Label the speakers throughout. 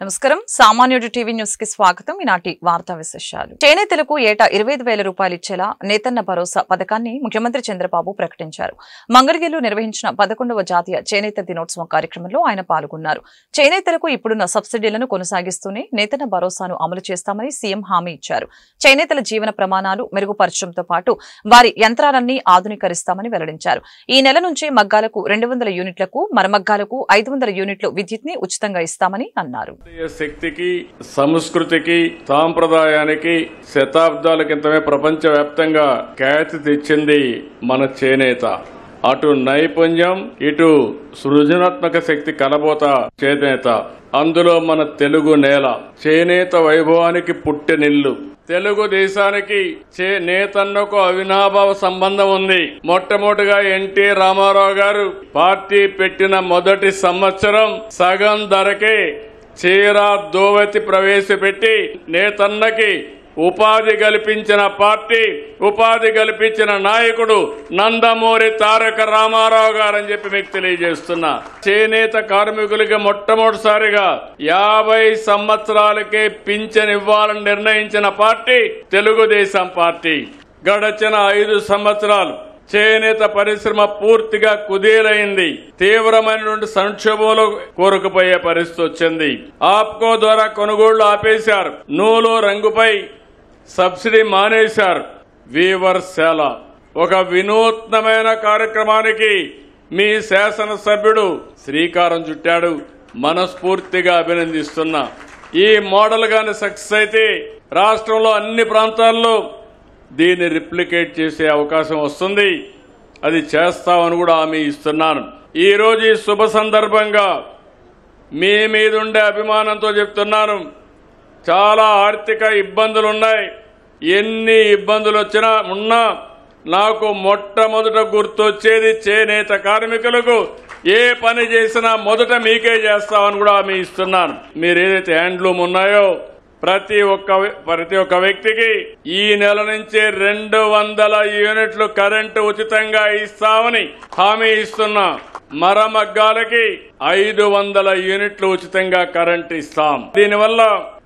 Speaker 1: నమస్కారం సామాన్యుడి TV news కి స్వాగతం. ఈనాటి వార్తా విశేషాలు. చేనేతలకు ఏటా 25,000 రూపాయలు ఇచ్చేలా నేతన్న భరోసా పథకాన్ని ముఖ్యమంత్రి చంద్రబాబు ప్రకటించారు. మంగళగిరిలో నిర్వహించిన 11వ జాతీయ చేనేత దినోత్సవం కార్యక్రమంలో ఆయన పాల్గొన్నారు. చేనేతలకు ఇప్పుడున్న సబ్సిడీలను కొనసాగిస్తూనే నేతన్న భరోసాను అమలు చేస్తామని సీఎం హామీ ఇచ్చారు. చేనేతల జీవన ప్రమాణాలు మెరుగుపరచడంతో పాటు వారి యంత్రాలన్నీ ఆధునీకరిస్తామని వెల్లడించారు. ఈ నెల నుంచి మగ్గాలకు 200 యూనిట్లకు, మరమగ్గాలకు 500 యూనిట్లు విద్యుత్ ని ఉచితంగా ఇస్తామని అన్నారు.
Speaker 2: శక్తికి, సంస్కృతికి, సాంప్రదాయానికి శతాబ్దాల క్రితమే ప్రపంచవ్యాప్తంగా ఖ్యాతి తెచ్చింది మన చేనేత. అటు నైపుణ్యం, ఇటు సృజనాత్మక శక్తి కలబోత చేనేత. అందులో మన తెలుగు నేల చేనేత వైభవానికి పుట్టినిల్లు. తెలుగుదేశానికి నేతన్నకు అవినాభావ సంబంధం ఉంది. మొట్టమొదటిగా ఎన్టీ రామారావు గారు పార్టీ పెట్టిన మొదటి సంవత్సరం సగం ధరకే చీర దోవతి ప్రవేశపెట్టి నేతన్నకి ఉపాధి కల్పించిన పార్టీ, ఉపాధి కల్పించిన నాయకుడు నందమూరి తారక రామారావు గారని చెప్పి మీకు తెలియజేస్తున్నా. చేనేత కార్మికులకి మొట్టమొదటిసారిగా 50 సంవత్సరాలకే పింఛన్ ఇవ్వాలని నిర్ణయించిన పార్టీ తెలుగుదేశం పార్టీ. గడచిన 5 సంవత్సరాలు చేనేత పరిశ్రమ పూర్తిగా కుదేలైంది. తీవ్రమైనటువంటి సంక్షోభంలో కూరుకుపోయే పరిస్థితి వచ్చింది. ఆప్కో ద్వారా కొనుగోళ్లు ఆపేశారు. నూలు రంగుపై సబ్సిడీ మానేశారు. వీవర్శాల ఒక వినూత్నమైన కార్యక్రమానికి మీ శాసనసభ్యుడు శ్రీకారం చుట్టాడు. మనస్ఫూర్తిగా అభినందిస్తున్నా. ఈ మోడల్ గాని సక్సెస్ అయితే రాష్ట్రంలో అన్ని ప్రాంతాల్లో దీన్ని రిప్లికేట్ చేసే అవకాశం వస్తుంది. అది చేస్తామని కూడా హామీ ఇస్తున్నాను. ఈ రోజు ఈ శుభ సందర్భంగా మీ మీద ఉండే అభిమానంతో చెప్తున్నాను. చాలా ఆర్థిక ఇబ్బందులు ఉన్నాయి. ఎన్ని ఇబ్బందులు ఉన్నా నాకు మొట్టమొదట గుర్తొచ్చేది చేనేత కార్మికులకు ఏ పని చేసినా మొదట మీకే చేస్తామని కూడా హామీ ఇస్తున్నాను. మీరు ఏదైతే హ్యాండ్లూమ్ ఉన్నాయో ప్రతి ఒక్క వ్యక్తికి ఈ నెల నుంచి 200 యూనిట్లు కరెంటు ఉచితంగా ఇస్తామని హామీ ఇస్తున్నా. మరమగ్గాలకి 500 యూనిట్లు ఉచితంగా కరెంటు ఇస్తాం. దీనివల్ల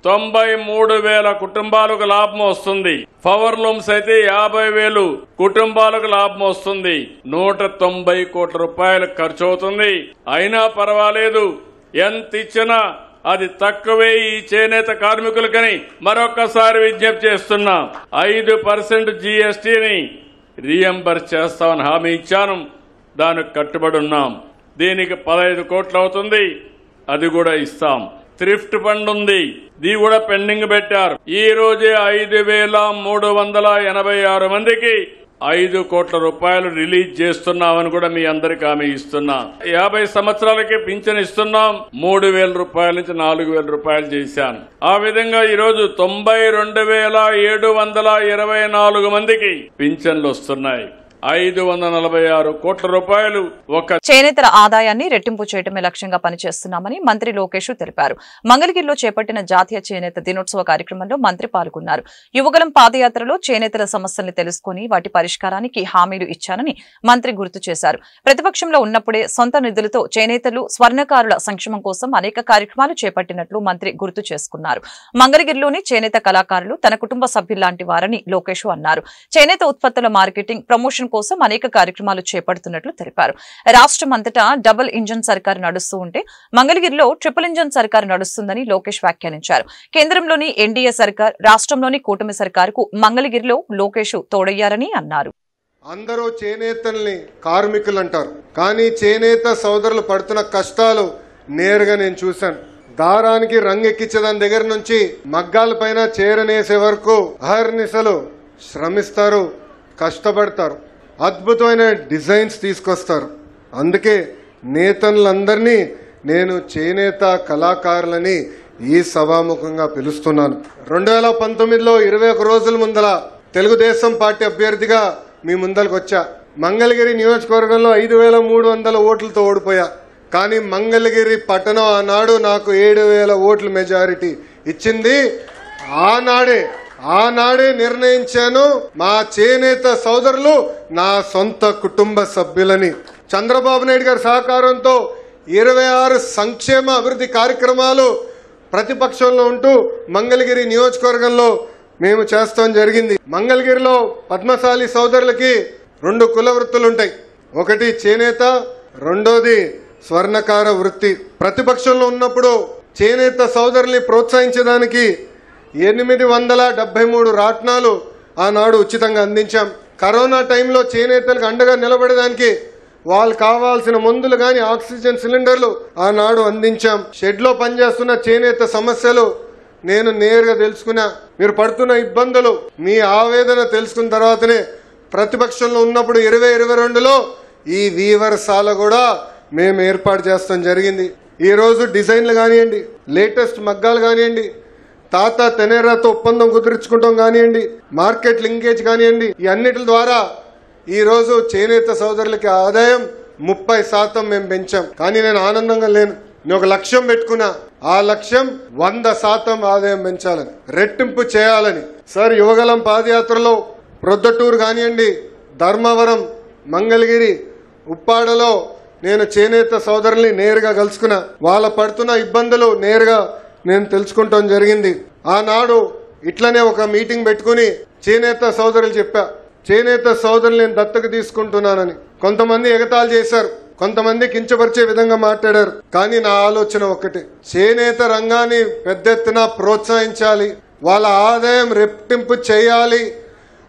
Speaker 2: 93,000 కుటుంబాలకు లాభం వస్తుంది. పవర్ లూమ్స్ అయితే 50,000 కుటుంబాలకు లాభం వస్తుంది. 190 కోట్ల రూపాయలు ఖర్చు అవుతుంది. అయినా పర్వాలేదు, ఎంత ఇచ్చినా అది తక్కువే ఈ చేనేత కార్మికులకని మరొకసారి విజ్ఞప్తి చేస్తున్నా. 5% జీఎస్టీని రీఎంబర్స్ చేస్తామని హామీ ఇచ్చాను. దానికి కట్టుబడి ఉన్నాం. దీనికి 15 కోట్లు అవుతుంది. అది కూడా ఇస్తాం. థ్రిఫ్ట్ ఫండ్ ఉంది, ఇది కూడా పెండింగ్ పెట్టారు. ఈ రోజే 5,386 మందికి 5 కోట్ల రూపాయలు రిలీజ్ చేస్తున్నామని కూడా మీ అందరికి హామీ ఇస్తున్నా. 50 సంవత్సరాలకి పింఛన్ ఇస్తున్నాం. 3,000 రూపాయల నుంచి 4,000 రూపాయలు చేశాను. ఆ విధంగా ఈరోజు 92,724 మందికి పింఛన్లు వస్తున్నాయి. 546 కోట్ల రూపాయలు
Speaker 1: చేనేతల ఆదాయాన్ని రెట్టింపు చేయడమే లక్ష్యంగా పనిచేస్తున్నామని మంత్రి లోకేష్ తెలిపారు. మంగళగిరిలో చేపట్టిన జాతీయ చేనేత దినోత్సవ కార్యక్రమంలో మంత్రి పాల్గొన్నారు. యువగలం పాదయాత్రలో చేనేతల సమస్యల్ని తెలుసుకుని వాటి పరిష్కారానికి హామీలు ఇచ్చానని మంత్రి గుర్తు చేశారు. ప్రతిపక్షంలో ఉన్నప్పుడే సొంత నిధులతో చేనేతలు, స్వర్ణకారుల సంక్షేమం కోసం అనేక కార్యక్రమాలు చేపట్టినట్లు మంత్రి గుర్తు చేసుకున్నారు. మంగళగిరిలోని చేనేత కళాకారులు తన కుటుంబ సభ్యుల్లాంటి వారని లోకేష్ అన్నారు. చేనేత ఉత్పత్తుల మార్కెటింగ్, ప్రమోషన్ కోసం అనేక కార్యక్రమాలు చేపడుతున్నట్లు తెలిపారు. రాష్ట్రం అంతటా డబుల్ ఇంజన్ సర్కారు నడుస్తూ ఉంటే మంగళగిరిలో ట్రిపుల్ ఇంజన్ సర్కారు నడుస్తుందని లోకేష్ వ్యాఖ్యానించారు. కేంద్రంలోని ఎన్డీఏ సర్కార్, రాష్ట్రంలోని కూటమి సర్కారుకు మంగళగిరిలో లోకేష్ తోడయ్యారని అన్నారు.
Speaker 3: అందరూ చేనేతల్ని కార్మికులు అంటారు, కానీ చేనేత సోదరులు పడుతున్న కష్టాలు నేరుగా నేను చూశాను. దారానికి రంగెక్కించేదాని దగ్గర నుంచి మగ్గాల పైన చేరనేసే వరకు అహర్నిశలు శ్రమిస్తారు, కష్టపడతారు, అద్భుతమైన డిజైన్స్ తీసుకొస్తారు. అందుకే నేతలందరినీ నేను చేనేత కళాకారులని ఈ సభాముఖంగా పిలుస్తున్నాను. 2019లో 21 రోజుల ముందల తెలుగుదేశం పార్టీ అభ్యర్థిగా మీ ముందరకు వచ్చా. మంగళగిరి నియోజకవర్గంలో 5,300 ఓట్లతో ఓడిపోయా. కానీ మంగళగిరి పట్టణం ఆనాడు నాకు 7,000 ఓట్ల మెజారిటీ ఇచ్చింది. ఆనాడే నిర్ణయించాను, మా చేనేత సోదరులు నా సొంత కుటుంబ సభ్యులని. చంద్రబాబు నాయుడు గారి సహకారంతో 26 సంక్షేమ అభివృద్ధి కార్యక్రమాలు ప్రతిపక్షంలో ఉంటూ మంగళగిరి నియోజకవర్గంలో మేము చేస్తాం జరిగింది. మంగళగిరిలో పద్మశాలి సోదరులకి 2 కుల వృత్తులుంటాయి. ఒకటి చేనేత, రెండోది స్వర్ణకార వృత్తి. ప్రతిపక్షంలో ఉన్నప్పుడు చేనేత సోదరుల్ని ప్రోత్సహించడానికి 873 రాట్నాలు ఆనాడు ఉచితంగా అందించాం. కరోనా టైంలో చేనేతలకు అండగా నిలబడడానికి వాళ్ళకి కావాల్సిన మందులు గాని ఆక్సిజన్ సిలిండర్లు ఆనాడు అందించాం. షెడ్లో పనిచేస్తున్న చేనేత సమస్యలు నేను నేరుగా తెలుసుకున్నా. మీరు పడుతున్న ఇబ్బందులు, మీ ఆవేదన తెలుసుకున్న తర్వాతనే ప్రతిపక్షంలో ఉన్నప్పుడు 2022లో ఈ వీవర్శాల కూడా మేము ఏర్పాటు చేస్తాం జరిగింది. ఈ రోజు డిజైన్లు కానివ్వండి, లేటెస్ట్ మగ్గాలు కానివ్వండి, తాత తెనేరాతో ఒప్పందం కుదుర్చుకుంటాం కానివ్వండి, మార్కెట్ లింకేజ్ కానివ్వండి, ఈ అన్నిటి ద్వారా ఈ రోజు చేనేత సోదరులకి ఆదాయం 30% మేము పెంచాం. కానీ నేను ఆనందంగా లేను. నేను ఒక లక్ష్యం పెట్టుకున్నా. ఆ లక్ష్యం 100% ఆదాయం పెంచాలని, రెట్టింపు చేయాలని. సార్, యువగలం పాదయాత్రలో ప్రొద్దటూరు కానివ్వండి, ధర్మవరం, మంగళగిరి, ఉప్పాడలో నేను చేనేత సోదరుల్ని నేరుగా కలుసుకున్నా. వాళ్ళ పడుతున్న ఇబ్బందులు నేరుగా నేను తెలుసుకుంటాం జరిగింది. ఆనాడు ఇట్లనే ఒక మీటింగ్ పెట్టుకుని చేనేత సోదరులు చెప్పా, చేనేత సోదరులు నేను దత్తకు తీసుకుంటున్నానని. కొంతమంది ఎగతాళి చేశారు, కొంతమంది కించపరిచే విధంగా మాట్లాడారు. కానీ నా ఆలోచన ఒక్కటే, చేనేత రంగాన్ని పెద్ద ఎత్తున ప్రోత్సహించాలి, వాళ్ళ ఆదాయం రెట్టింపు చేయాలి.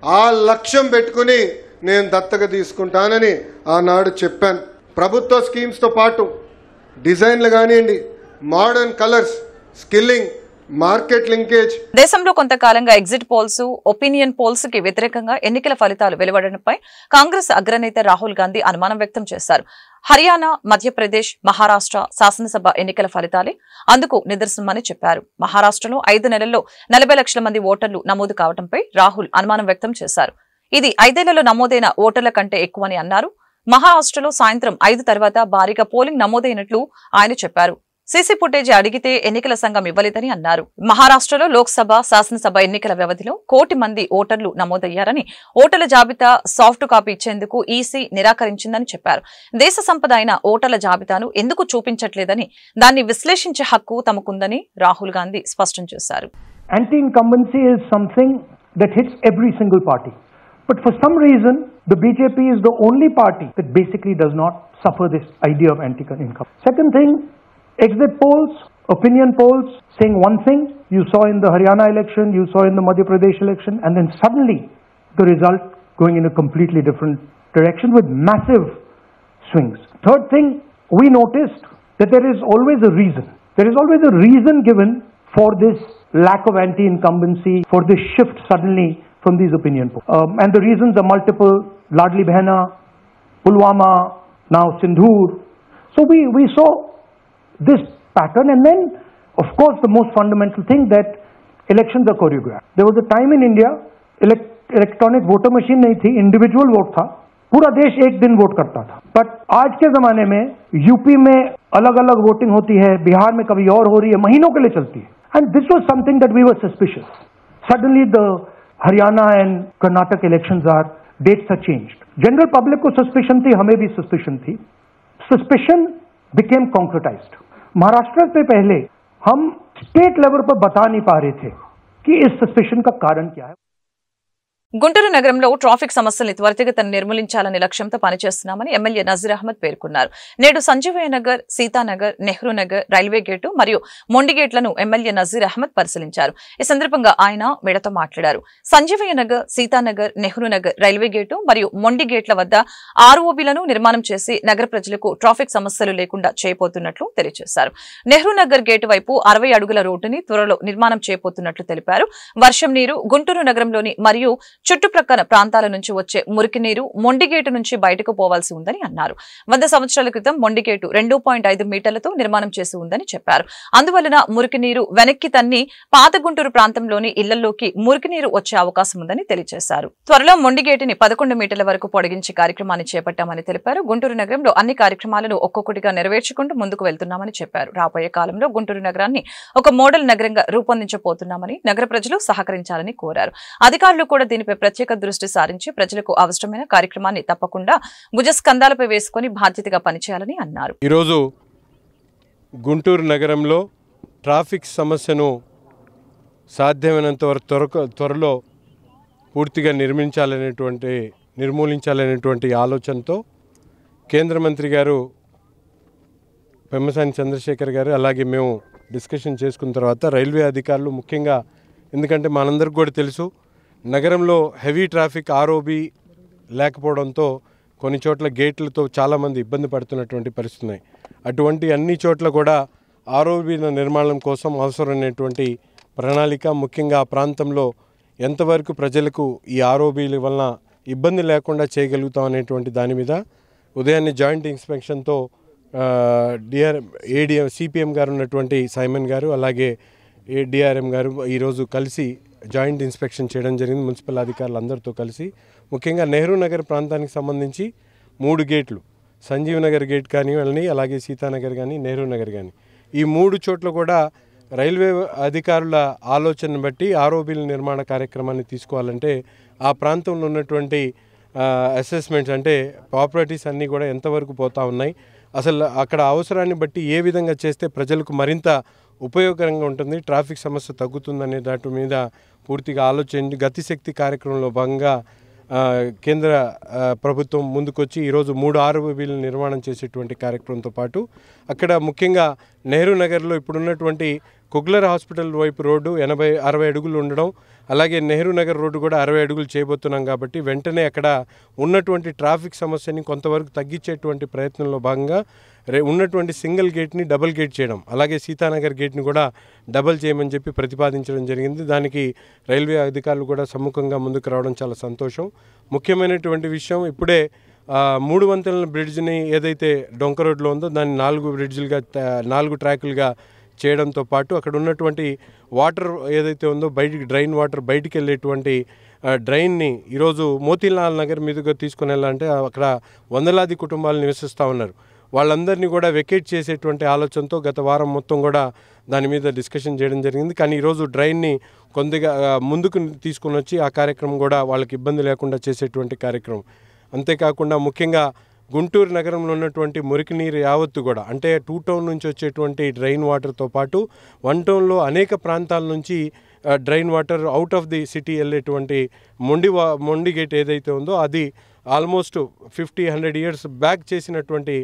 Speaker 3: ఆ లక్ష్యం పెట్టుకుని నేను దత్తగా తీసుకుంటానని ఆనాడు చెప్పాను. ప్రభుత్వ స్కీమ్స్తో పాటు డిజైన్లు కానివ్వండి, modern colours, skilling, market linkage.
Speaker 1: దేశంలో కొంతకాలంగా ఎగ్జిట్ పోల్స్, ఒపీనియన్ పోల్స్ కి వ్యతిరేకంగా ఎన్నికల ఫలితాలు వెలువడడంపై కాంగ్రెస్ అగ్రనేత రాహుల్ గాంధీ అనుమానం వ్యక్తం చేశారు. హర్యానా, మధ్యప్రదేశ్, మహారాష్ట్ర శాసనసభ ఎన్నికల ఫలితాలే అందుకు నిదర్శనమని చెప్పారు. మహారాష్ట్రలో 5 నెలల్లో 40 లక్షల మంది ఓటర్లు నమోదు కావడంపై రాహుల్ అనుమానం వ్యక్తం చేశారు. ఇది 5 ఏళ్లలో నమోదైన ఓటర్ల కంటే ఎక్కువని అన్నారు. మహారాష్ట్రలో సాయంత్రం 5 తర్వాత భారీగా పోలింగ్ నమోదైనట్లు ఆయన చెప్పారు. సీసీ ఫుటేజీ అడిగితే ఎన్నికల సంఘం ఇవ్వలేదని అన్నారు. మహారాష్ట్రలో లోక్సభ, శాసనసభ ఎన్నికల వ్యవధిలో 1 కోటి మంది ఓటర్లు నమోదయ్యారని, ఓటర్ల జాబితా సాఫ్ట్ కాపీ ఇచ్చేందుకు ఈసీ నిరాకరించిందని చెప్పారు. దేశ సంపద అయిన ఓటర్ల జాబితాను ఎందుకు చూపించట్లేదని, దాన్ని విశ్లేషించే హక్కు తమకుందని రాహుల్ గాంధీ స్పష్టం చేశారు.
Speaker 4: Anti-incumbency is something that hits every single party. But for some reason, the BJP is the only party that basically does not suffer this idea of anti-incumbency. Second thing, exit polls, opinion polls saying one thing, you saw in the Haryana election, you saw in the Madhya Pradesh election, and then suddenly the result going in a completely different direction with massive swings. Third thing, we noticed that there is always a reason. There is always a reason given for this lack of anti-incumbency, for this shift suddenly from these opinion polls. And the reasons are multiple: Ladli Behna, Pulwama, now Sindhur. So we saw this pattern, and then of course the most fundamental thing, that elections are choreographed. There was a time in India electronic voter machine नहीं थी, individual vote था, पूरा देश एक दिन vote करता था. But आज के जमाने में यूपी में अलग अलग वोटिंग होती है, बिहार में कभी और हो रही है, महीनों के लिए चलती है. And this was something that we were suspicious. Suddenly the Haryana and Karnataka elections are, dates are changed. General public को suspicion थी, हमें भी suspicion थी. Suspicion became concretized. महाराष्ट्र से पहले हम स्टेट लेवल पर बता नहीं पा रहे थे कि इस सस्पेशन का कारण क्या है.
Speaker 1: గుంటూరు నగరంలో ట్రాఫిక్ సమస్యల్ని త్వరితగతిన నిర్మూలించాలనే లక్ష్యంతో పనిచేస్తున్నామని ఎమ్మెల్యే నజీర్ అహ్మద్ పేర్కొన్నారు. నేడు సంజీవయ్య నగర్, సీతానగర్, నెహ్రూ నగర్, రైల్వే గేటు మరియు మొండి గేట్లను ఎమ్మెల్యే నజీర్ అహ్మద్ పరిశీలించారు. ఈ సందర్భంగా ఆయన మీడియాతో మాట్లాడారు. సంజీవయ్య నగర్, సీతానగర్, నెహ్రూ నగర్, రైల్వే గేటు మరియు మొండి గేట్ల వద్ద ఆర్ఓబీలను నిర్మాణం చేసి నగర ప్రజలకు ట్రాఫిక్ సమస్యలు లేకుండా చేయబోతున్నట్లు తెలియజేశారు. నెహ్రూ నగర్ గేటు వైపు 60 అడుగుల రోడ్డుని త్వరలో నిర్మాణం చేయబోతున్నట్లు తెలిపారు. వర్షం నీరు గుంటూరు నగరంలోని మరియు చుట్టుప్రక్కల ప్రాంతాల నుంచి వచ్చే మురికి నీరు మొండిగేటు నుంచి బయటకు పోవాల్సి ఉందని అన్నారు. 100 సంవత్సరాల క్రితం మొండిగేటు 2.5 మీటర్లతో నిర్మాణం చేసి ఉందని చెప్పారు. అందువలన మురికి నీరు వెనక్కి తన్ని పాత గుంటూరు ప్రాంతంలోని ఇళ్లలోకి మురికి నీరు వచ్చే అవకాశం ఉందని తెలియజేశారు. త్వరలో మొండిగేటుని 11 మీటర్ల వరకు పొడిగించే కార్యక్రమాన్ని చేపట్టామని తెలిపారు. గుంటూరు నగరంలో అన్ని కార్యక్రమాలను ఒక్కొక్కటిగా నెరవేర్చుకుంటూ ముందుకు వెళ్తున్నామని చెప్పారు. రాబోయే కాలంలో గుంటూరు నగరాన్ని ఒక మోడల్ నగరంగా రూపొందించబోతున్నామని నగర ప్రజలు సహకరించాలని కోరారు. అధికారులు కూడా దీనిపై ప్రత్యేక దృష్టి సారించి ప్రజలకు అవసరమైన కార్యక్రమాన్ని తప్పకుండా భుజస్కంధాలపై వేసుకుని బాధ్యతగా పనిచేయాలని అన్నారు.
Speaker 5: ఈరోజు గుంటూరు నగరంలో ట్రాఫిక్ సమస్యను సాధ్యమైనంత వరకు త్వరలో పూర్తిగా నిర్మూలించాలనేటువంటి ఆలోచనతో కేంద్ర మంత్రి గారు పెమ్మసాని చంద్రశేఖర్ గారు అలాగే మేము డిస్కషన్ చేసుకున్న తర్వాత రైల్వే అధికారులు ముఖ్యంగా, ఎందుకంటే మనందరికీ కూడా తెలుసు నగరంలో హెవీ ట్రాఫిక్ ఆర్ఓబి లేకపోవడంతో కొన్ని చోట్ల గేట్లతో చాలామంది ఇబ్బంది పడుతున్నటువంటి పరిస్థితి ఉన్నాయి. అటువంటి అన్ని చోట్ల కూడా ఆర్ఓబి నిర్మాణం కోసం అవసరమైనటువంటి ప్రణాళిక, ముఖ్యంగా ఆ ప్రాంతంలో ఎంతవరకు ప్రజలకు ఈ ఆర్ఓబీల వలన ఇబ్బంది లేకుండా చేయగలుగుతాం అనేటువంటి దాని మీద ఉదయాన్నే జాయింట్ ఇన్స్పెక్షన్తో ఏడీఎం సిపిఎం గారు ఉన్నటువంటి సైమన్ గారు అలాగే డిఆర్ఎం గారు ఈరోజు కలిసి జాయింట్ ఇన్స్పెక్షన్ చేయడం జరిగింది. మున్సిపల్ అధికారులు అందరితో కలిసి ముఖ్యంగా నెహ్రూ నగర్ ప్రాంతానికి సంబంధించి 3 గేట్లు, సంజీవ్ నగర్ గేట్ కానివ్వండి, అలాగే సీతానగర్ కానీ నెహ్రూ నగర్ కానీ ఈ 3 చోట్ల కూడా రైల్వే అధికారుల ఆలోచనను బట్టి ఆర్ఓబీల నిర్మాణ కార్యక్రమాన్ని తీసుకోవాలంటే ఆ ప్రాంతంలో ఉన్నటువంటి అసెస్మెంట్స్ అంటే ప్రాపర్టీస్ అన్నీ కూడా ఎంతవరకు పోతా ఉన్నాయి, అసలు అక్కడ అవసరాన్ని బట్టి ఏ విధంగా చేస్తే ప్రజలకు మరింత ఉపయోగకరంగా ఉంటుంది, ట్రాఫిక్ సమస్య తగ్గుతుందనే దాటి మీద పూర్తిగా ఆలోచించి గతిశక్తి కార్యక్రమంలో భాగంగా కేంద్ర ప్రభుత్వం ముందుకొచ్చి ఈరోజు 3 ఆర్ఓబీల నిర్మాణం చేసేటువంటి కార్యక్రమంతో పాటు అక్కడ ముఖ్యంగా నెహ్రూ నగర్లో ఇప్పుడున్నటువంటి కుగ్లర్ హాస్పిటల్ వైపు రోడ్డు 60 అడుగులు ఉండడం, అలాగే నెహ్రూ నగర్ రోడ్డు కూడా 60 అడుగులు చేయబోతున్నాం కాబట్టి వెంటనే అక్కడ ఉన్నటువంటి ట్రాఫిక్ సమస్యని కొంతవరకు తగ్గించేటువంటి ప్రయత్నంలో భాగంగా ఉన్నటువంటి సింగిల్ గేట్ని డబుల్ గేట్ చేయడం, అలాగే సీతానగర్ గేట్ని కూడా డబుల్ చేయమని చెప్పి ప్రతిపాదించడం జరిగింది. దానికి రైల్వే అధికారులు కూడా సమ్ముఖంగా ముందుకు రావడం చాలా సంతోషం. ముఖ్యమైనటువంటి విషయం ఇప్పుడే 3 వంతెనల బ్రిడ్జ్ని ఏదైతే డొంక రోడ్లో ఉందో దాన్ని 4 ట్రాకులుగా చేయడంతో పాటు అక్కడ ఉన్నటువంటి వాటర్ ఏదైతే ఉందో బయటికి డ్రైన్ వాటర్ బయటికి వెళ్ళేటువంటి డ్రైన్ని ఈరోజు మోతీలాల్ నగర్ మీదుగా తీసుకుని వెళ్ళాలంటే అక్కడ వందలాది కుటుంబాలు నివసిస్తూ ఉన్నారు. వాళ్ళందరినీ కూడా వెకేట్ చేసేటువంటి ఆలోచనతో గత వారం మొత్తం కూడా దాని మీద డిస్కషన్ చేయడం జరిగింది. కానీ ఈరోజు డ్రైన్ని కొద్దిగా ముందుకు తీసుకుని వచ్చి ఆ కార్యక్రమం కూడా వాళ్ళకి ఇబ్బంది లేకుండా చేసేటువంటి కార్యక్రమం. అంతేకాకుండా ముఖ్యంగా గుంటూరు నగరంలో ఉన్నటువంటి మురికి నీరు యావత్తు కూడా అంటే 2 టౌన్ నుంచి వచ్చేటువంటి డ్రైన్ వాటర్తో పాటు 1 టౌన్లో అనేక ప్రాంతాల నుంచి drain water out of the city వెళ్ళేటువంటి మొండి గేట్ ఏదైతే ఉందో అది ఆల్మోస్ట్ 50-100 ఇయర్స్ బ్యాక్ చేసినటువంటి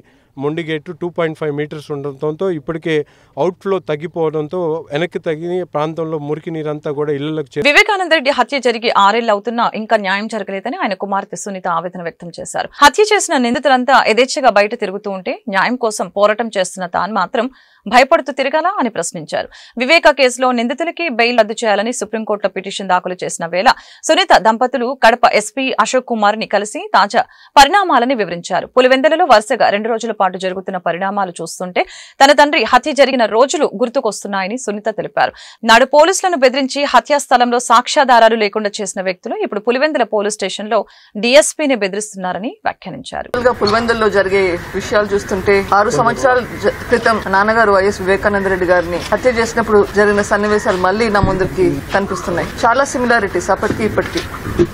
Speaker 5: మొండి గేటు 2.5 మీటర్స్ ఉండటంతో ఇప్పటికే అవుట్ఫ్లో తగ్గిపోవడంతో వెనక్కి తగ్గిన ప్రాంతంలో మురికి నీరంతా కూడా ఇళ్లలోకి.
Speaker 1: వివేకానంద రెడ్డి హత్య జరిగి 6 ఏళ్లు అవుతున్నా ఇంకా న్యాయం జరగలేదని ఆయన కుమార్తె సునీత ఆవేదన వ్యక్తం చేశారు. హత్య చేసిన నిందితులంతా యథేచ్ఛగా బయట తిరుగుతూ ఉంటే న్యాయం కోసం పోరాటం చేస్తున్న తాను మాత్రం భయపడుతూ తిరగాలా అని ప్రశ్నించారు. వివేక కేసులో నిందితులకి బెయిల్ రద్దు చేయాలని సుప్రీంకోర్టులో పిటిషన్ దాఖలు చేసిన వేళ సునీత దంపతులు కడప ఎస్పీ అశోక్ కుమార్ ని కలిసి తాజా పరిణామాలని వివరించారు. పులివెందులలో వరుసగా 2 రోజుల పాటు జరుగుతున్న పరిణామాలు చూస్తుంటే తన తండ్రి హత్య జరిగిన రోజులు గుర్తుకొస్తున్నాయని సునీత తెలిపారు. నాడు పోలీసులను బెదిరించి హత్యా స్థలంలో సాక్ష్యాధారాలు లేకుండా చేసిన వ్యక్తులు ఇప్పుడు పులివెందుల పోలీస్ స్టేషన్ లో డీఎస్పీని బెదిరిస్తున్నారని వ్యాఖ్యానించారు.
Speaker 6: పులివెందుల్లో జరిగే విషయాలు చూస్తుంటే 6 సంవత్సరాల క్రితం నాన్నగారు వైఎస్ వివేకానంద రెడ్డి గారిని హత్య చేసినప్పుడు జరిగిన సన్నివేశాలు మళ్లీ నా ముందుకి కనిపిస్తున్నాయి. చాలా సిమిలారిటీస్ అప్పటికి ఇప్పటికి.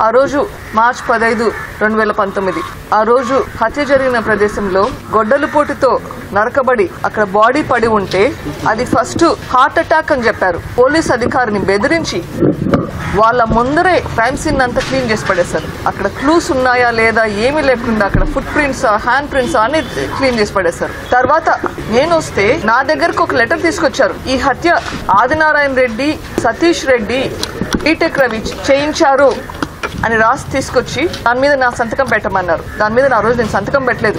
Speaker 6: ఆ రోజు మార్చి 15, 2019 ఆ రోజు హత్య జరిగిన ప్రదేశంలో గొడ్డలు పోటుతో నరకబడి అక్కడ బాడీ పడి ఉంటే అది ఫస్ట్ హార్ట్ అటాక్ అని చెప్పారు. పోలీస్ అధికారిని బెదిరించి వాళ్ళ ముందరే క్రైమ్ సీన్ అంతా క్లీన్ చేసి పడేశారు. అక్కడ క్లూస్ ఉన్నాయా లేదా ఏమీ లేకుండా అక్కడ ఫుట్ ప్రింట్స్, హ్యాండ్ ప్రింట్స్ అన్ని క్లీన్ చేసి పడేశారు. తర్వాత నేను వస్తే నా దగ్గరకు ఒక లెటర్ తీసుకొచ్చారు. ఈ హత్య ఆదినారాయణ రెడ్డి, సతీష్ రెడ్డి, బీటెక్ రవి చేయించారు అని రాసి తీసుకొచ్చి దాని మీద నా సంతకం పెట్టమన్నారు. దాని మీద నా రోజు నేను సంతకం పెట్టలేదు.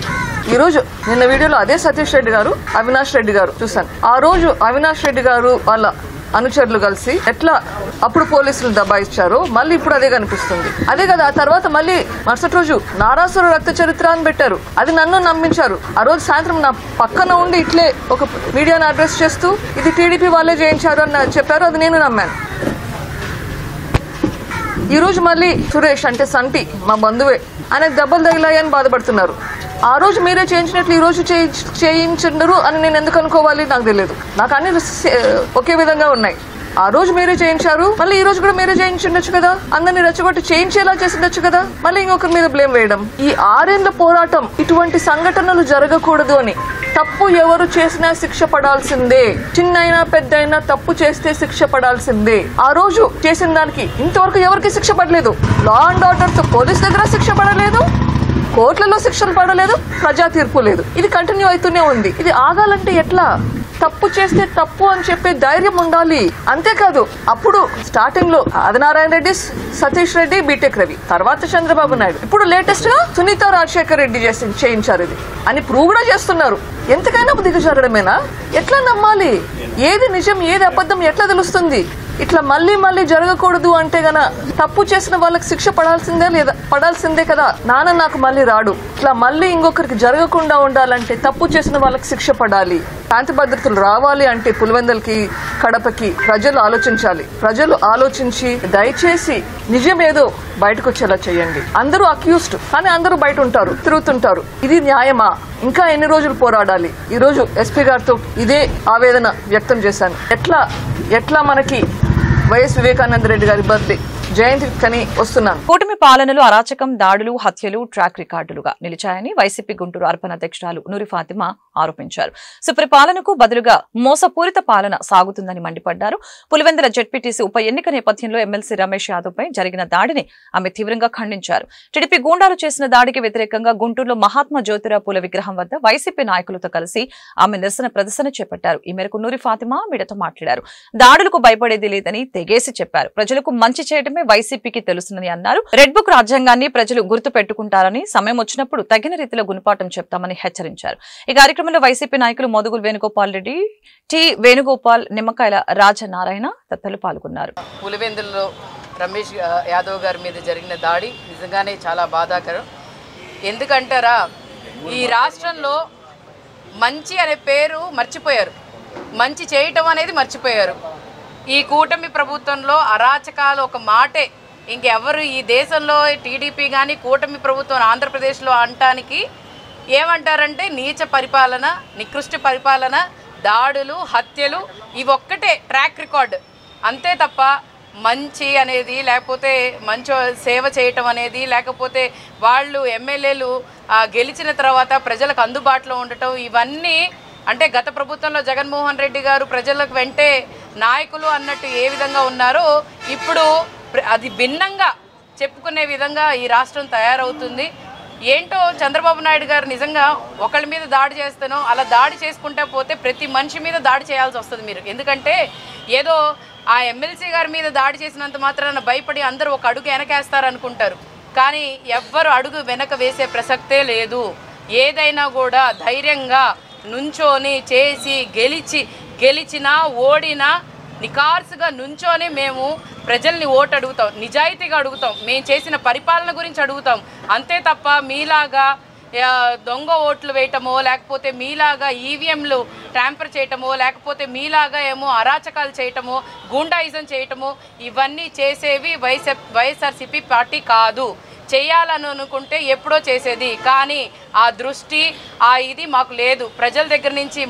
Speaker 6: ఈ రోజు నిన్న వీడియోలో అదే సతీష్ రెడ్డి గారు, అవినాష్ రెడ్డి గారు చూశాను. ఆ రోజు అవినాష్ రెడ్డి గారు వాళ్ళ అనుచరులు కలిసి ఎట్లా అప్పుడు పోలీసులు దబాయిచ్చారో మళ్ళీ ఇప్పుడు అదే కనిపిస్తుంది. అదే కదా ఆ తర్వాత మళ్ళీ మరుసటి రోజు నారాసుర రక్త చరిత్ర అని పెట్టారు. అది నన్ను నమ్మించారు. ఆ రోజు సాయంత్రం నా పక్కన ఉండి ఇట్లే ఒక మీడియాను అడ్రస్ చేస్తూ ఇది టీడీపీ వాళ్ళే చేయించారు అని చెప్పారు. అది నేను నమ్మాను. ఈ రోజు మళ్ళీ సురేష్ అంటే సంటి మా బంధువే ఆయనకు దెబ్బలు తగిలాయని బాధపడుతున్నారు. ఆ రోజు మీరే చేయించినట్లు ఈ రోజు చేయించరు అని నేను ఎందుకు అనుకోవాలి నాకు తెలియదు. నాకు అన్ని ఒకే విధంగా ఉన్నాయి. ఆ రోజు మీరే చేయించారు, మళ్ళీ ఈ రోజు కూడా మీరే చేయించుండొచ్చు కదా, అందరినీ రెచ్చగొట్టి చేయించేలా చేసిండొచ్చు కదా, మళ్ళీ ఇంకొకరి మీద బ్లేమ్ వేయడం. ఈ 6 ఏళ్ల పోరాటం ఇటువంటి సంఘటనలు జరగకూడదు అని. తప్పు ఎవరు చేసినా శిక్ష పడాల్సిందే, చిన్నైనా పెద్దైనా తప్పు చేస్తే శిక్ష పడాల్సిందే. ఆ రోజు చేసిన దానికి ఇంతవరకు ఎవరికి శిక్ష పడలేదు. లా అండ్ ఆర్డర్ తో పోలీస్ దగ్గర శిక్ష పడలేదు, కోర్టులలో శిక్షలు పడలేదు, ప్రజా తీర్పు లేదు. ఇది కంటిన్యూ అవుతూనే ఉంది. ఇది ఆగాలంటే ఎట్లా? తప్పు చేస్తే తప్పు అని చెప్పే ధైర్యం ఉండాలి. అంతేకాదు అప్పుడు స్టార్టింగ్ లో ఆదినారాయణ రెడ్డి, సతీష్ రెడ్డి, బీటెక్ రవి, తర్వాత చంద్రబాబు నాయుడు, ఇప్పుడు లేటెస్ట్ గా సునీత రాజశేఖర్ రెడ్డి చేయించారు ఇది అని ప్రూవ్ కూడా చేస్తున్నారు. ఎంతకైనా దిగజారడమేనా? ఎట్లా నమ్మాలి? ఏది నిజం ఏది అబద్ధం ఎట్లా తెలుస్తుంది? ఇట్లా మళ్ళీ మళ్ళీ జరగకూడదు అంటే గన తప్పు చేసిన వాళ్ళకి శిక్ష పడాల్సిందే లేదా? పడాల్సిందే కదా. నాన్న నాకు మళ్ళీ రాడు. ఇట్లా మళ్ళీ ఇంకొకరికి జరగకుండా ఉండాలంటే తప్పు చేసిన వాళ్ళకి శిక్ష పడాలి. శాంతి భద్రతలు రావాలి అంటే పులివెందులకి, కడపకి ప్రజలు ఆలోచించాలి. ప్రజలు ఆలోచించి దయచేసి నిజమేదో బయటకు వచ్చేలా చేయండి. అందరూ అక్యూస్డ్, కానీ అందరూ బయట ఉంటారు, తిరుగుతుంటారు. ఇది న్యాయమా? ఇంకా ఎన్ని రోజులు పోరాడాలి? ఈ రోజు ఎస్పీ గారితో ఇదే ఆవేదన వ్యక్తం చేశాను. ఎట్లా మనకి వైఎస్ వివేకానంద రెడ్డి గారి బర్త్డే జయంతి కని వస్తున్నాను.
Speaker 1: కూటమి పాలనలో అరాచకం, దాడులు, హత్యలు ట్రాక్ రికార్డులుగా నిలిచాయని వైసీపీ గుంటూరు అర్బన్ అధ్యక్షురాలు నూరి ఫాతిమా ఆరోపించారు. సుపరిపాలనకు బదులుగా మోసపూరిత పాలన సాగుతుందని మండిపడ్డారు. పులివెందుల జెడ్పీటీసీ ఉప ఎన్నిక నేపథ్యంలో ఎమ్మెల్సీ రమేష్ యాదవ్ పై జరిగిన దాడిని ఆమె తీవ్రంగా ఖండించారు. టీడీపీ గూండాలు చేసిన దాడికి వ్యతిరేకంగా గుంటూరులో మహాత్మా జ్యోతిరావు పూలే విగ్రహం వద్ద వైసీపీ నాయకులతో కలిసి ఆమె నిరసన ప్రదర్శన చేపట్టారు. ఈ మేరకు నూరి ఫాతిమా మీడియాతో మాట్లాడారు. దాడులకు భయపడేది లేదని తెగేసి చెప్పారు. ప్రజలకు మంచి చేయడమే వైసీపీకి తెలుసునని అన్నారు. రెడ్ బుక్ రాజ్యాంగాన్ని ప్రజలు గుర్తు పెట్టుకుంటారని, సమయం వచ్చినప్పుడు తగిన రీతిలో గుణపాఠం చెప్తామని హెచ్చరించారు. ఈ కార్యక్రమంలో వైసీపీ నాయకులు మోదుగులు వేణుగోపాల్ రెడ్డి, టి వేణుగోపాల్, నిమ్మకాయల రాజనారాయణ తదితరులు పాల్గొన్నారు.
Speaker 7: పులివెందులలో రమేష్ యాదవ్ గారి మీద జరిగిన దాడి నిజంగానే చాలా బాధాకరం. ఎందుకంటారా, ఈ రాష్ట్రంలో మంచి అనే పేరు మర్చిపోయారు, మంచి చేయటం అనేది మర్చిపోయారు. ఈ కూటమి ప్రభుత్వంలో అరాచకాలు ఒక మాటే. ఇంకెవరు ఈ దేశంలో టీడీపీ కానీ కూటమి ప్రభుత్వం ఆంధ్రప్రదేశ్లో అనటానికి ఏమంటారంటే నీచ పరిపాలన, నికృష్ట పరిపాలన, దాడులు, హత్యలు, ఇవొక్కటే ట్రాక్ రికార్డ్. అంతే తప్ప మంచి అనేది, లేకపోతే మంచి సేవ చేయటం అనేది, లేకపోతే వాళ్ళు ఎమ్మెల్యేలు గెలిచిన తర్వాత ప్రజలకు అందుబాటులో ఉండటం, ఇవన్నీ అంటే గత ప్రభుత్వంలో జగన్మోహన్ రెడ్డి గారు ప్రజలకు వెంటే నాయకులు అన్నట్టు ఏ విధంగా ఉన్నారో ఇప్పుడు అది భిన్నంగా చెప్పుకునే విధంగా ఈ రాష్ట్రం తయారవుతుంది. ఏంటో చంద్రబాబు నాయుడు గారు నిజంగా ఒకళ్ళ మీద దాడి చేస్తానో అలా దాడి చేసుకుంటా పోతే ప్రతి మనిషి మీద దాడి చేయాల్సి వస్తుంది మీరు. ఎందుకంటే ఏదో ఆ ఎమ్మెల్సీ గారి మీద దాడి చేసినంత మాత్రాన భయపడి అందరూ ఒక అడుగు వెనకేస్తారనుకుంటారు. కానీ ఎవ్వరు అడుగు వెనక వేసే ప్రసక్తే లేదు. ఏదైనా కూడా ధైర్యంగా నుంచోని చేసి గెలిచినా ఓడినా నికార్సుగా నుంచోని మేము ప్రజల్ని ఓటు అడుగుతాం, నిజాయితీగా అడుగుతాం, మేము చేసిన పరిపాలన గురించి అడుగుతాం. అంతే తప్ప మీలాగా దొంగ ఓట్లు వేయటమో, లేకపోతే మీలాగా ఈవీఎంలు ట్యాంపర్ చేయటమో, లేకపోతే మీలాగా ఏమో అరాచకాలు చేయటమో, గూండాయిజం చేయటమో, ఇవన్నీ చేసేవి వైఎస్ఆర్సీపీ పార్టీ కాదు. చేయాలని అనుకుంటే ఎప్పుడో చేసేది, కానీ ఆ దృష్టి ఇది మాకు లేదు. ప్రజల దగ్గర నుంచి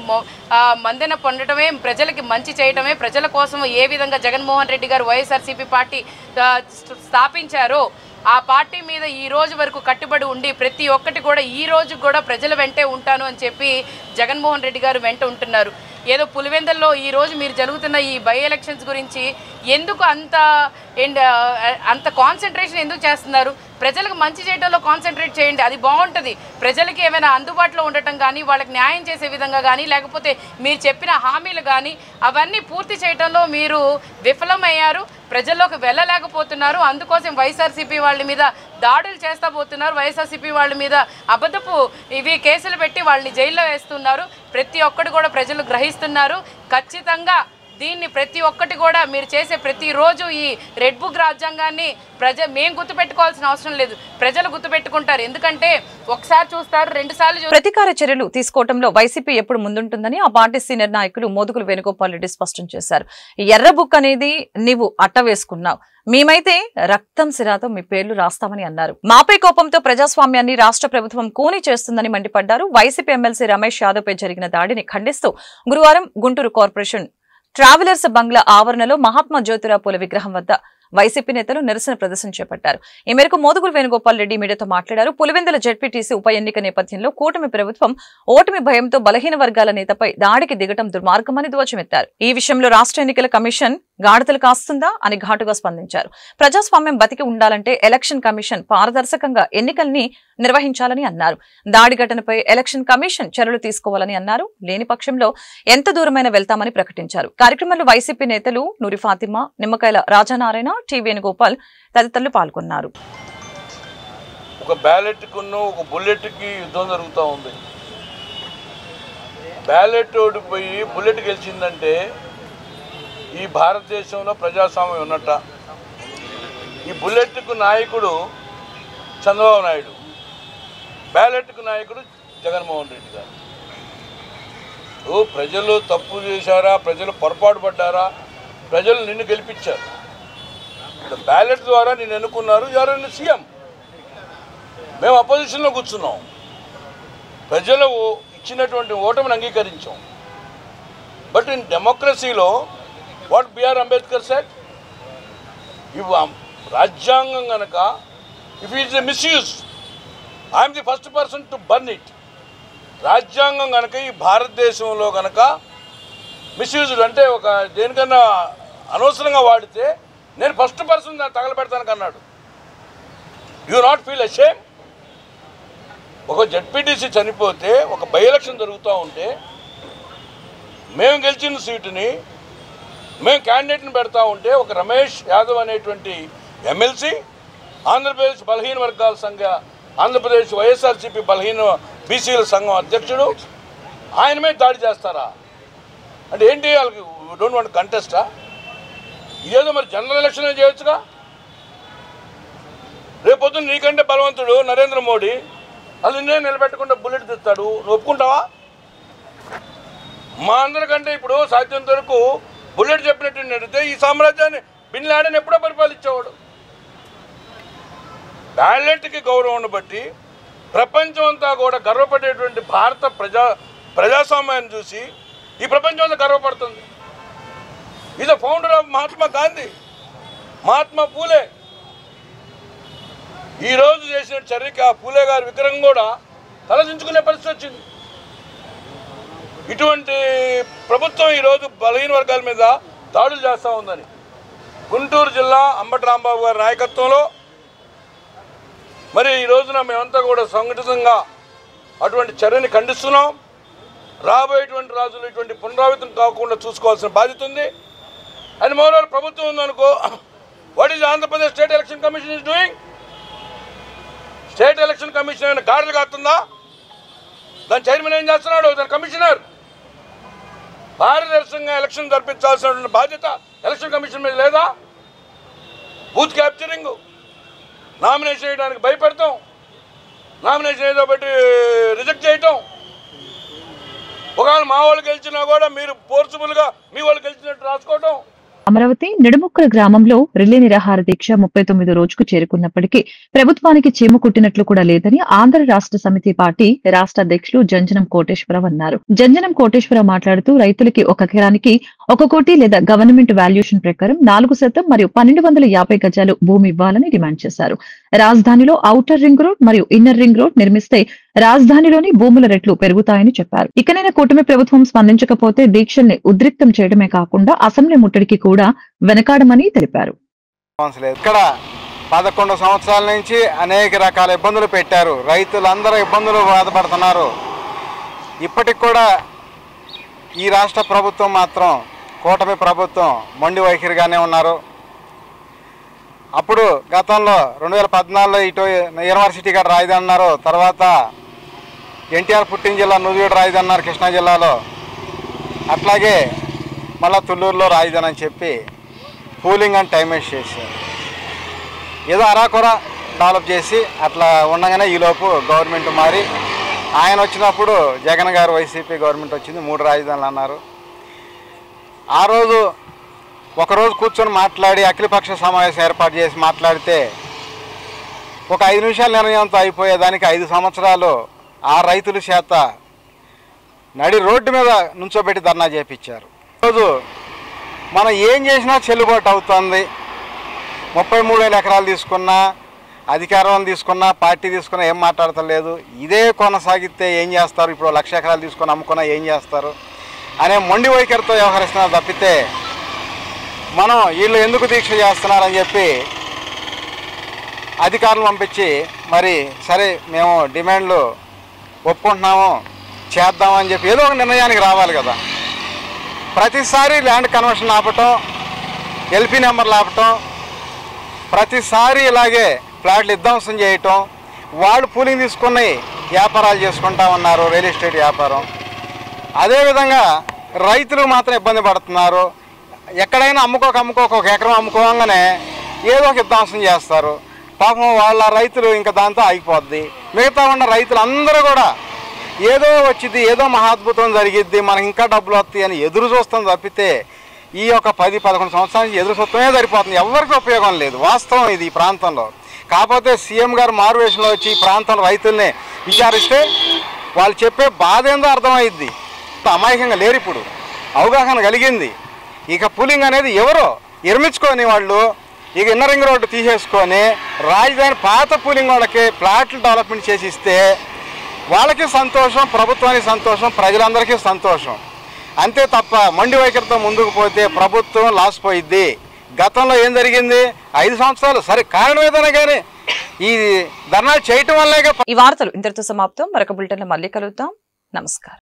Speaker 7: మందెన పొందడమే, ప్రజలకి మంచి చేయటమే, ప్రజల కోసం ఏ విధంగా జగన్మోహన్ రెడ్డి గారు వైఎస్ఆర్సీపీ పార్టీ స్థాపించారో ఆ పార్టీ మీద ఈ రోజు వరకు కట్టుబడి ఉండి ప్రతి ఒక్కటి కూడా ఈ రోజు కూడా ప్రజల వెంటే ఉంటాను అని చెప్పి జగన్మోహన్ రెడ్డి గారు వెంట ఉంటున్నారు. ఏదో పులివెందుల్లో ఈ రోజు మీరు జరుగుతున్న ఈ బై ఎలక్షన్స్ గురించి ఎందుకు అంత కాన్సన్ట్రేషన్ ఎందుకు చేస్తున్నారు? ప్రజలకు మంచి చేయడంలో కాన్సన్ట్రేట్ చేయండి, అది బాగుంటుంది. ప్రజలకి ఏమైనా అందుబాటులో ఉండటం కానీ, వాళ్ళకి న్యాయం చేసే విధంగా కానీ, లేకపోతే మీరు చెప్పిన హామీలు కానీ అవన్నీ పూర్తి చేయడంలో మీరు విఫలమయ్యారు, ప్రజల్లోకి వెళ్ళలేకపోతున్నారు. అందుకోసం వైఎస్ఆర్సీపీ వాళ్ళ మీద దాడులు చేస్తా పోతున్నారు, వైఎస్ఆర్సీపీ వాళ్ళ మీద అబద్ధపు కేసులు పెట్టి వాళ్ళని జైల్లో వేస్తున్నారు. ప్రతి ఒక్కటి కూడా ప్రజలు గ్రహిస్తున్నారు. ఖచ్చితంగా దీన్ని ప్రతి ఒక్కటి కూడా మీరు చేసే ప్రతిరోజు ఈ రెడ్ బుక్ రాజ్యాంగాన్ని మేము గుర్తుపెట్టుకోవాల్సిన అవసరం లేదు, ప్రజలు గుర్తుపెట్టుకుంటారు. ఎందుకంటే ఒకసారి చూస్తారు, 2 సార్లు
Speaker 1: ప్రతీకార చర్యలు తీసుకోవడంలో వైసీపీ ఎప్పుడు ముందుంటుందని ఆ పార్టీ సీనియర్ నాయకులు మోదుగులు వేణుగోపాల్ రెడ్డి స్పష్టం చేశారు. ఎర్ర బుక్ అనేది నీవు అట్ట వేసుకున్నావు, మేమైతే రక్తం సిరాతో మీ పేర్లు రాస్తామని అన్నారు. మాపై కోపంతో ప్రజాస్వామ్యాన్ని రాష్ట్ర ప్రభుత్వం కూని చేస్తుందని మండిపడ్డారు. వైసీపీ ఎమ్మెల్సీ రమేష్ యాదవ్ పై జరిగిన దాడిని ఖండిస్తూ గురువారం గుంటూరు కార్పొరేషన్ ట్రావెలర్స్ బంగ్లా ఆవరణలో మహాత్మా జ్యోతిరావు పూలే విగ్రహం వద్ద వైసీపీ నేతలు నిరసన ప్రదర్శన చేపట్టారు. ఈ మేరకు మోదుగురు వేణుగోపాల్ రెడ్డి మీడియాతో మాట్లాడారు. పులివెందుల జెడ్పీటీసీ ఉప ఎన్నిక నేపథ్యంలో కూటమి ప్రభుత్వం ఓటమి భయంతో బలహీన వర్గాల నేతపై దాడికి దిగటం దుర్మార్గమని ధ్వజమెత్తారు. ఈ విషయంలో రాష్ట్ర ఎన్నికల కమిషన్ గాడిదలు కాస్తుందా అని ఘాటుగా స్పందించారు. ప్రజాస్వామ్యం బతికి ఉండాలంటే ఎలక్షన్ కమిషన్ పారదర్శకంగా ఎన్నికల్ని నిర్వహించాలని అన్నారు. దాడి ఘటనపై ఎలక్షన్ కమిషన్ చర్యలు తీసుకోవాలని అన్నారు. లేని పక్షంలో ఎంత దూరమైనా వెళ్తామని ప్రకటించారు. కార్యక్రమంలో వైసీపీ నేతలు నూరి ఫాతిమా, నిమ్మకాయల రాజానారాయణ, టి వేణుగోపాల్ తదితరులు పాల్గొన్నారు.
Speaker 8: ఒక బ్యాలెట్ కున్న ఒక బుల్లెట్ కి యుద్ధం జరుగుతూ ఉంది. బ్యాలెట్ ఓడిపోయి బుల్లెట్ గెలిచిందంటే ఈ భారతదేశంలో ప్రజాస్వామ్యం ఉన్నట్ట. ఈ బుల్లెట్కు నాయకుడు చంద్రబాబు నాయుడు, బ్యాలెట్కు నాయకుడు జగన్మోహన్ రెడ్డి గారు. ప్రజలు తప్పు చేశారా, ప్రజలు పొరపాటు పడ్డారా, ప్రజలు నిన్ను గెలిపించారు. బ్యాలెట్ ద్వారా నిన్ను ఎన్నుకున్నారు, ఎవరైనా సీఎం. మేము అపోజిషన్లో కూర్చున్నాం, ప్రజలు ఇచ్చినటువంటి ఓటమిని అంగీకరించాం. బట్ ఇన్ డెమోక్రసీలో వాట్ బిఆర్ అంబేద్కర్ సెడ్, రాజ్యాంగం కనుక if it is a misuse I'm the first person to burn it. రాజ్యాంగం కనుక ఈ భారతదేశంలో కనుక మిస్యూజ్డ్ అంటే ఒక దేనికన్నా అనవసరంగా వాడితే నేను ఫస్ట్ పర్సన్ దాన్ని తగలబెడతానికి అన్నాడు. You not feel ashamed? ఒక జెడ్పీటీసీ చనిపోతే ఒక బై ఎలక్షన్ జరుగుతూ ఉంటే మేము గెలిచిన సీటుని మేము క్యాండిడేట్ని పెడతా ఉంటే ఒక రమేష్ యాదవ్ అనేటువంటి ఎమ్మెల్సీ ఆంధ్రప్రదేశ్ బలహీన వర్గాల సంఘ ఆంధ్రప్రదేశ్ వైఎస్ఆర్సీపీ బలహీన బీసీల సంఘం అధ్యక్షుడు ఆయన మీద దాడి చేస్తారా అంటే ఏంటి? వాళ్ళకి డోంట్ వాంట్ కంటెస్టా? ఇదేదో మరి జనరల్ ఎలక్షన్ చేయొచ్చుగా. రేపొద్దున నీకంటే బలవంతుడు నరేంద్ర మోడీ అది నిన్నే నిలబెట్టకుండా బుల్లెట్ తెస్తాడు, నువ్వు ఒప్పుకుంటావా? మా అందరికంటే ఇప్పుడు సాధ్యంత వరకు బుల్లెట్ చెప్పినట్టు నడితే ఈ సామ్రాజ్యాన్ని బిన్ లాడెన్ ఎప్పుడో పరిపాలించేవాడు. బ్యాలెట్కి గౌరవం బట్టి ప్రపంచం అంతా కూడా గర్వపడేటువంటి భారత ప్రజాస్వామ్యాన్ని చూసి ఈ ప్రపంచం అంతా గర్వపడుతుంది. Is the founder of Mahatma Gandhi, Mahatma Phule. ఈరోజు చేసిన చర్యకి ఆ పూలే గారి విగ్రహం కూడా తలదించుకునే పరిస్థితి వచ్చింది. ఇటువంటి ప్రభుత్వం ఈరోజు బలహీన వర్గాల మీద దాడులు చేస్తూ ఉందని గుంటూరు జిల్లా అంబటి రాంబాబు గారి నాయకత్వంలో మరి ఈ రోజున మేమంతా కూడా సంఘటితంగా అటువంటి చర్యని ఖండిస్తున్నాం. రాబోయేటువంటి రోజులు ఇటువంటి పునరావృతం కాకుండా చూసుకోవాల్సిన బాధ్యత ఉంది. అండ్ మోరోవర్ ప్రభుత్వం ఉందనుకో, what is Andhra Pradesh state election commission is doing? State election commission ఏమైనా గాడులు కాస్తుందా? దాని చైర్మన్ ఏం చేస్తున్నాడు? దాని కమిషనర్. పారదర్శకంగా ఎలక్షన్ జరిపించాల్సిన బాధ్యత ఎలక్షన్ కమిషన్ మీద లేదా? బూత్ క్యాప్చరింగ్, నామినేషన్ చేయడానికి భయపెడతాం, నామినేషన్ ఏదో పెట్టి రిజెక్ట్ చేయటం. ఒకవేళ మా వాళ్ళు గెలిచినా కూడా మీరు ఫోర్సుబుల్గా మీ వాళ్ళు గెలిచినట్టు రాసుకోవటం.
Speaker 1: అమరావతి నిడుముక్కల గ్రామంలో రిలే నిరాహార దీక్ష 39 రోజుకు చేరుకున్నప్పటికీ ప్రభుత్వానికి చీమ కుట్టినట్లు కూడా లేదని ఆంధ్ర రాష్ట్ర సమితి పార్టీ రాష్ట్ర అధ్యక్షులు జంజనం కోటేశ్వరరావు అన్నారు. జంజనం కోటేశ్వరరావు మాట్లాడుతూ రైతులకి 1 ఎకరానికి 1 కోటి లేదా గవర్నమెంట్ వాల్యుయేషన్ ప్రకారం 4% మరియు 1250 గజాలు భూమి ఇవ్వాలని డిమాండ్ చేశారు. రాజధానిలో ఔటర్ రింగ్ రోడ్ మరియు ఇన్నర్ రింగ్ రోడ్ నిర్మిస్తే రాజధానిలోని భూముల రెట్లు పెరుగుతాయని చెప్పారు. ఇకనైనా కూటమి ప్రభుత్వం స్పందించకపోతే దీక్షల్ని ఉద్రిక్తం చేయడమే కాకుండా అసెంబ్లీ ముట్టడికి కూడా వెనకాడమని తెలిపారు.
Speaker 9: ఇక్కడ 11 సంవత్సరాల నుంచి అనేక రకాల ఇబ్బందులు పెట్టారు. రైతులందరూ ఇబ్బందులు బాధపడుతున్నారు. ఇప్పటికి కూడా ఈ రాష్ట్ర ప్రభుత్వం మాత్రం కూటమి ప్రభుత్వం మొండి వైఖరిగానే ఉన్నారు. అప్పుడు గతంలో 2014లో ఇటు యూనివర్సిటీ గారు రాయిది అన్నారు. తర్వాత ఎన్టీఆర్ పుట్టిన జిల్లా నువ్వుడు రాయిది అన్నారు కృష్ణా జిల్లాలో. అట్లాగే మళ్ళీ తుళ్ళూరులో రాయిదని చెప్పి కూలింగ్ అని టైం వేస్ట్ చేశారు. ఏదో అరాకొర డెవలప్ చేసి అట్లా ఉండగానే ఈలోపు గవర్నమెంట్ మారి ఆయన వచ్చినప్పుడు జగన్ గారు వైసీపీ గవర్నమెంట్ వచ్చింది, 3 రాజధానులు అన్నారు. ఆ రోజు ఒకరోజు కూర్చొని మాట్లాడి అఖిలపక్ష సమావేశం ఏర్పాటు చేసి మాట్లాడితే ఒక 5 నిమిషాల నిర్ణయంతో అయిపోయేదానికి 5 సంవత్సరాలు ఆ రైతుల చేత నడి రోడ్డు మీద నుంచోబెట్టి ధర్నా చేపించారు. ఈరోజు మనం ఏం చేసినా చెల్లుబాటు అవుతుంది. 33,000 ఎకరాలు తీసుకున్నా, అధికారం తీసుకున్నా, పార్టీ తీసుకున్నా ఏం మాట్లాడతలేదు. ఇదే కొనసాగితే ఏం చేస్తారు, ఇప్పుడు 1,00,000 ఎకరాలు తీసుకొని అమ్ముకున్నా ఏం చేస్తారు అనే మొండి వైఖరితో వ్యవహరిస్తున్నారు తప్పితే మనం వీళ్ళు ఎందుకు దీక్ష చేస్తున్నారని చెప్పి అధికారులు పంపించి మరి సరే మేము డిమాండ్లు ఒప్పుకుంటున్నాము చేద్దామని చెప్పి ఏదో ఒక నిర్ణయానికి రావాలి కదా. ప్రతిసారి ల్యాండ్ కన్వర్షన్ ఆపటం, ఎల్పీ నెంబర్లు ఆపటం, ప్రతిసారి ఇలాగే ఫ్లాట్లు విధ్వంసం చేయటం, వాళ్ళు పూలింగ్ తీసుకుని వ్యాపారాలు చేసుకుంటా ఉన్నారు, రియల్ ఎస్టేట్ వ్యాపారం. అదేవిధంగా రైతులు మాత్రం ఇబ్బంది పడుతున్నారు. ఎక్కడైనా అమ్ముకోక ఒక ఎకరం అమ్ముకోగానే ఏదో ఒక విధ్వంసం చేస్తారు. పాపం వాళ్ళ రైతులు ఇంకా దాంతో ఆగిపోద్ది. మిగతా ఉన్న రైతులు అందరూ కూడా ఏదో వచ్చింది, ఏదో మహాద్భుతం జరిగిద్ది, మనకి ఇంకా డబ్బులు వస్తాయి అని ఎదురు చూస్తాం తప్పితే ఈ యొక్క 10-11 సంవత్సరాల నుంచి ఎదురు చూస్తమే సరిపోతుంది. ఎవరికి ఉపయోగం లేదు. వాస్తవం ఇది ఈ ప్రాంతంలో. కాకపోతే సీఎం గారు మారువేషంలో వచ్చి ఈ ప్రాంతం రైతుల్ని విచారిస్తే వాళ్ళు చెప్పే బాధ ఏందో అర్థమైద్ది. అమాయకంగా లేరు, ఇప్పుడు అవగాహన కలిగింది. ఇక పూలింగ్ అనేది ఎవరో నిర్మించుకొని వాళ్ళు ఇక ఇన్నర్ రింగ్ రోడ్డు తీసేసుకొని రాజధాని పాత పూలింగ్ వాళ్ళకి ప్లాట్లు డెవలప్మెంట్ చేసి ఇస్తే వాళ్ళకి సంతోషం, ప్రభుత్వానికి సంతోషం, ప్రజలందరికీ సంతోషం. అంతే తప్ప మొండి వైఖరితో ముందుకు పోతే ప్రభుత్వం లాస్ పోయిద్ది. గతంలో ఏం జరిగింది, 5 సంవత్సరాలు సరే కారణం ఏదైనా కానీ ఈ ధర్నాలు చేయటం వల్లే.
Speaker 1: ఈ వార్తలు ఇంతటితో సమాప్తం. మరొక బులెటిన్లో మళ్ళీ కలుద్దాం. నమస్కారం.